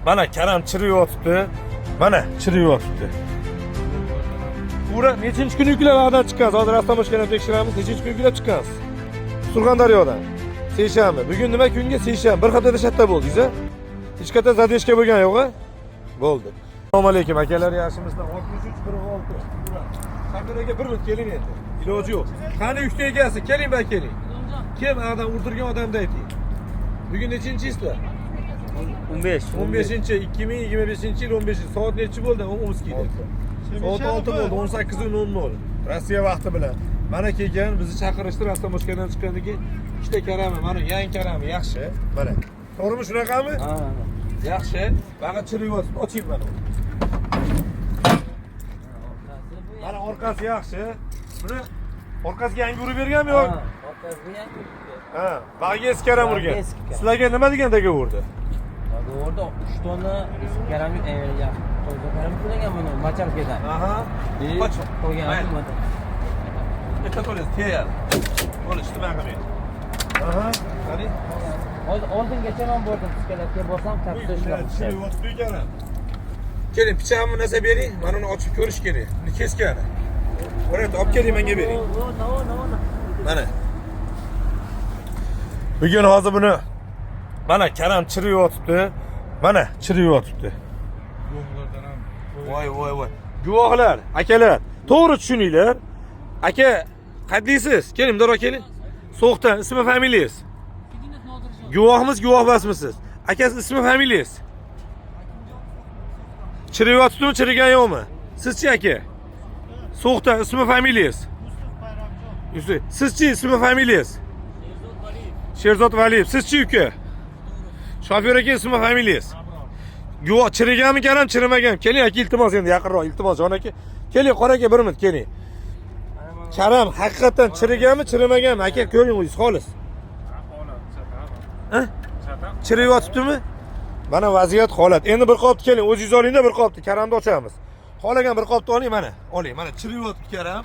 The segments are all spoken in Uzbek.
Mana karam chirib yotibdi. Mana chirib yotibdi. Bura nechinchi kun yuklardan chiqqansiz? Hozir avtomobilni tekshiramiz. Nechinchi kun yuklab chiqqansiz? Surxondaryodan. Seshanba. Bugun nima kunga? Seshanba. Bir haftada shatta bo'ldingiz-a? Hech qanday zadeshka bo'lgan yo'q-a? Bo'ldi. Assalomu alaykum akalar, yaxshimisizlar? 6346. Shabir aka bir minut keling endi. Iloji yo'q. Qani uchta egasi? Keling ba keling. Kim adam urdirgan odamni ayting. Bugun nechinchisiz? 15. 2025-yil 15. Soat nechi bo'ldi? Omskida. Soat 6 bo'ldi, 18:00. Rossiya vaqti bilan. Mana kelgan, bizni chaqirishdi, avtomobildan chiqqandan keyin ikkita karami, mana yangi karami yaxshi. Mana. To'g'rimi, shunaqami? Ha. Yaxshi. Faqat chirib yotibdi. Oching mana. Mana orqasi yaxshi. Buni orqasiga yangi urib berganmi yo'q? Orqasiga yangi. Ha, bag'ga eski karam urgan. Sizlarga nima degandagi urdi? Orada 3 tonna karam toza karam qo'ygan buni machalkadan. Aha. Qoch qo'ygan buni. Nechta to'laysiz? Teyar. Bo'lishdi maqami. Aha. Qani? Oldingacha men bordim, skalatga borsam katta ishlar. Keling, pichog'imni narsa bering. Mana uni ochib ko'rish kerak. Buni keskani. O'rayt, olib keling, menga bering. Mana. Bugun hozir buni mana karam chirib yotibdi. Mana chirib yotibdi. Guvohlardan ham. Voy. Guvohlar, akalar, to'g'ri tushuninglar. Aka, qaydaysiz? Keling, darrov keling. So'qdan, ismi, familiyangiz? Guvohmiz, guvoh emasmisiz? Akasi ismi, familiyangiz? Chirib yotibdimi, chirigan yo'qmi? Sizchi aka? So'qdan, ismi, familiyangiz? Yusuf. Sizchi ismi, familiyangiz? Sherzod Valiyev. Sizchi uka? Shofyor aka ismi, familiyangiz? Guvoh chiriganmi, karam chirimagan? Keling aka, iltimos endi yaqinroq, iltimos jon aka. Keling, qora aka, bir minut keling. Karam haqiqatan chiriganmi, chirimaganmi? Aka, ko'ring o'zingiz xolis. Ha? Chirib yotibdimi? Mana vaziyat, holat. Endi bir qopni keling, o'zingiz olingda bir qopni karamni ochamiz. Qolagan bir qopni oling mana. Oling, mana chirib yotibdi karam.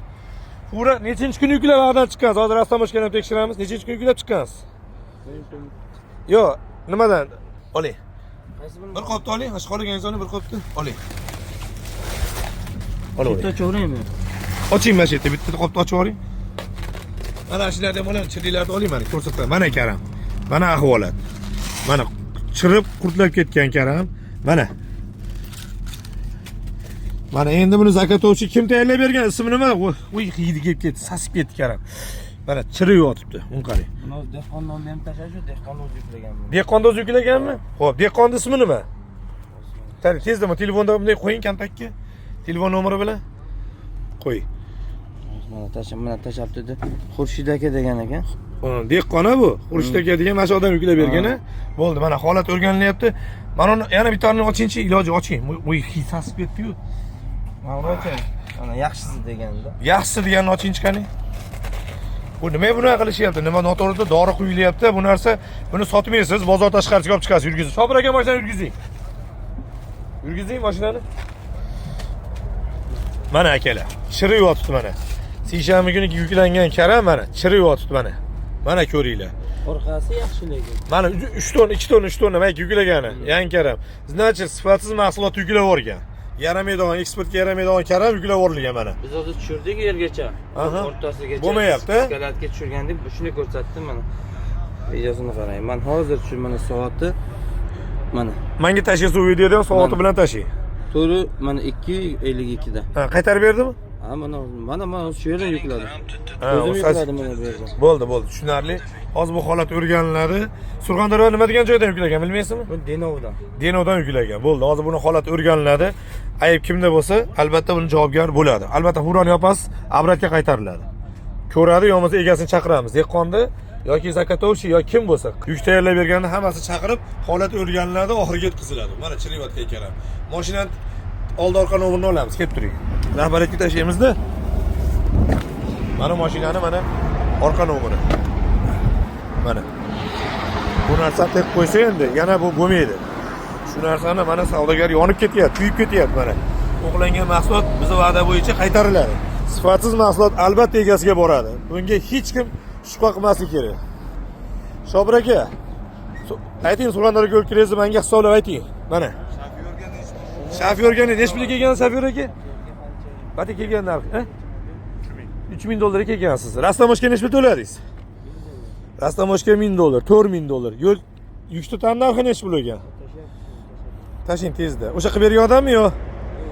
Pura nechinchi kun yuklardan chiqqansiz? Hozir avtomobilni tekshiramiz. Nechinchi kun yuklab chiqqansiz? Yo'q, nimadan? Oling. Bir qopni oling, hash qolaganingizni oling, bir qopni oling. Oling. Bitta cho'raymi? Oching mana shu yerda, bitta qopni ochib oling. Mana shulardan ham oling, chiriklarni oling mana, ko'rsataman. Mana karam. Mana ahvolat. Mana chirib qurtlab ketgan karam. Mana. Mana endi buni zakatlovchi kim tayyorlab bergan? Ismi nima? Uy, hidi kelib ketdi, sasib ketdi karam. Mana chirib yotibdi. Uni qarang. Buni dehqon nomini ham tashlash, dehqon o'zi yuklaganmi? Dehqonni o'zi yuklaganmi? Xo'p, dehqonni ismi nima? Tezdami telefonda bunday qo'ying kontaktga. Telefon nomeri bilan qo'ying. Mana tashlab dedi. Xurshid aka degan ekan. Dehqona bu. Xurshid aka degan mana shu odam yuklab bergan-a. Bo'ldi, mana holat o'rganilyapti. Mana uni yana bittani ochingchi, iloji oching. Uy, sasib ketdi-yu. Mana oching. Mana yaxshisi deganda. Yaxshisi deganini ochingchi qani. Bu nima bunaqa qilishyapti? Nima noto'g'ri dori quyilyapti? Bu narsa buni sotmaysiz, bozor tashqarisiga olib chiqasiz, yurgizing. Shopir aka mashinani yurgizing. Yurgizing mashinani. Mana akalar, chirib yotibdi mana. Seshanba kuni yuklangan karam mana chirib yotibdi mana. Mana ko'ringlar. Orqasi yaxshi lekin. Mana 3 tonna, 2 tonna, 3 tonna mayk yuklagani, yangi karam. Значит, sifatsiz mahsulot yuklab yuborgan. Yaramaydigan, eksportga yaramaydigan karam yuklab yuborilgan mana. Biz hozir tushirdik yergacha. O'rtasigacha. Bo'lmayapti. Skalatga tushirgandik, shuni ko'rsatdim mana. Videosini qarang. Men hozir shu mana soati mana. Menga tashiysiz u videoda soati bilan tashing. To'g'ri, mana 2:52 da. Ha, qaytarib berdimi? Ha, mana shu yerdan yukladim. O'zim yukladim mana bu yerda. Bo'ldi, tushunarli. Hozir bu holat o'rganiladi. Surxondaryo nima degan joydan yuklagan, bilmaysizmi? Bu Denovdan. Denovdan yuklagan. Bo'ldi, hozir buni holat o'rganiladi. Ayb kimda bo'lsa, albatta buni javobgar bo'ladi. Albatta Huron yopasiz, Abratga qaytariladi. Ko'radi, yo bo'lmasa egasini chaqiramiz. Dehqonni yoki zakatovchi yo kim bo'lsa, yuk tayyorlab berganda hammasi chaqirib, holat o'rganiladi, oxiriga yetkaziladi. Mana chiriyotgan ekan. Mashinani oldi orqa nomerini olamiz, kelib turing. Rahbariyatga tashlaymizda. Mana mashinani mana orqa nomeri. Mana. Bu narsa tek qo'ysa endi yana bu bo'lmaydi. Shu narsani mana savdogar yonib ketyapti, kuyib ketyapti mana. To'qlangan mahsulot bizni va'da bo'yicha qaytariladi. Sifatsiz mahsulot albatta egasiga boradi. Bunga hech kim shubha qilmasligi kerak. Shobir aka, ayting Surxondaryoga olib kirasiz, menga hisoblab ayting. Mana Shofyorga nechi pulga kelgan shofyor aka? Qancha kelgan narxi? 3000 dollarga kelgansiz. Rastamoshga nechi pul to'ladingiz? Rastamoshga 1000 dollar, 4000 dollar. Yo'l yuk tutam narxi nechi pul ekan? Tashing tezda. O'sha qilib bergan odammi yo?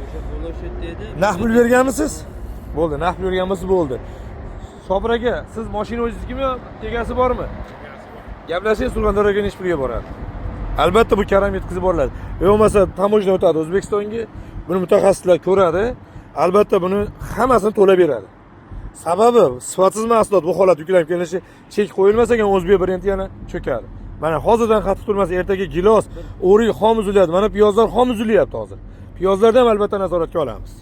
O'sha bo'loshet dedi. Naq pul berganmisiz? Bo'ldi, naq pul bergan bo'lsa bo'ldi. Sobir aka, siz mashina o'zingizniki yo, egasi bormi? Gaplashing, Surxondaryoga nechi pulga boradi? Albatta bu karam yetkazib boriladi. Bo'lmasa tamojna o'tadi O'zbekistonga. Buni mutaxassislar ko'radi. Albatta buni hammasini to'lab beradi. Sababi sifatsiz mahsulot bu holat yuklanib kelishi chek qo'yilmasa ekan O'zbek brendi yana cho'kadi. Mana hozirdan qattiq turmasa ertaga gilos, o'rik xom uzilyapti. Mana piyozlar xom uzilyapti hozir. Piyozlarni ham albatta nazoratga olamiz.